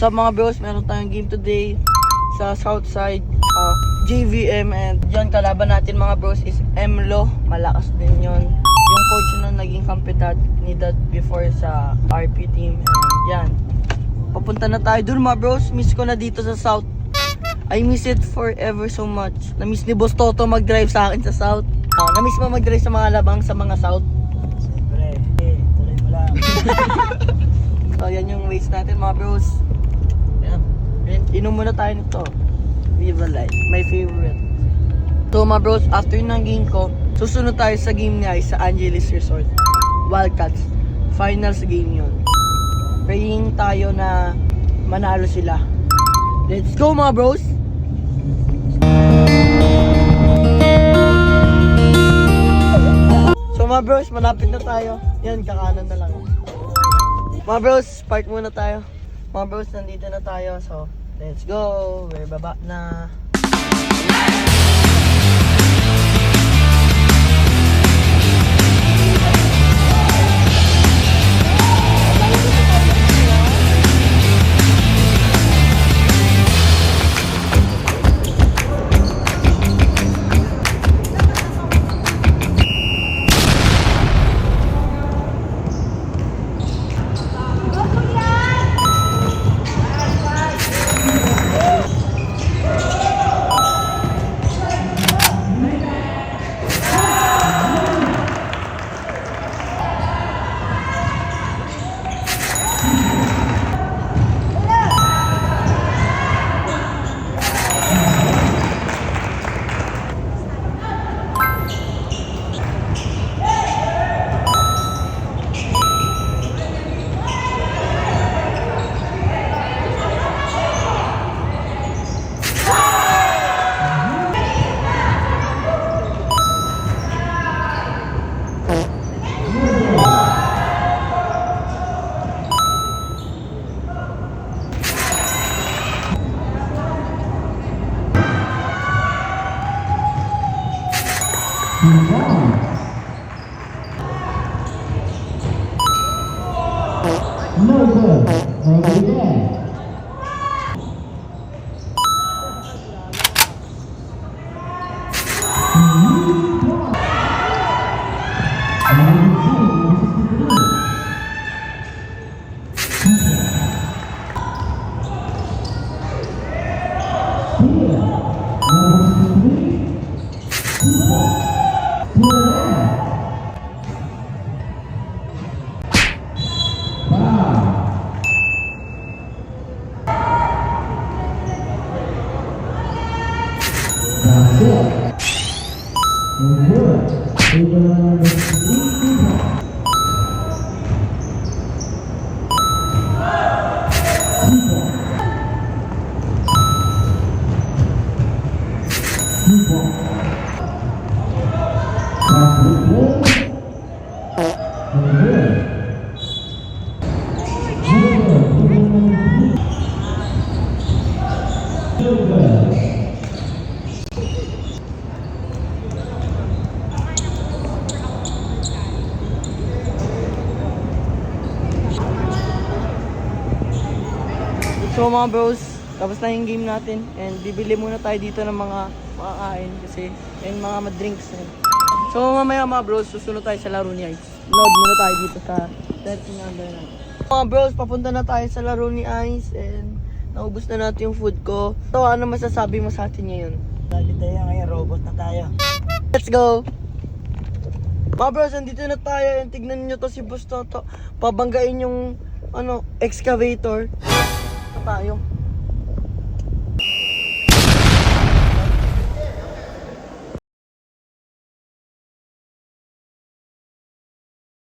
What's up mga bros? Meron tayong game today sa Southside JVM, and yon kalaban natin mga bros is Emlo. Malakas din yon. Yung coach na naging kampitat ni Dad before sa RP team. And yan, papunta na tayo dun mga bros. Miss ko na dito sa South. I miss it forever so much. Na-miss ni Boss Toto mag-drive sa akin sa South. Na-miss mo mag-drive sa mga labang sa mga South? Siyempre, tuloy mo lang. So yan yung waste natin mga bros. Yan. Inom muna tayo nito. Viva Life, my favorite. So mga bros, after ng game ko, susunod tayo sa game niya sa Angeles Resort Wildcats. Finals game yun. Praying tayo na manalo sila. Let's go mga bros! So mga bros, malapit na tayo. Yan, kakanan na lang. Mga bros, park muna tayo. Mga bros, nandito na tayo. So, let's go. We're baba na. No good. Over there. So mga bros, tapos na yung game natin and bibili muna tayo dito ng mga makakain kasi yung mga drinks. So mamaya mga bros, susunod tayo sa laro ni Ice. Load muna tayo dito sa 13 number na. Mga bros, papunta na tayo sa laro ni Ice and naubos na natin yung food ko. So ano masasabi mo sa atin ngayon? Lagi tayo ngayon, robot na tayo. Let's go! Mga bros, andito na tayo and tignan nyo to si Boss Toto. Pabanggain yung excavator. Tayo.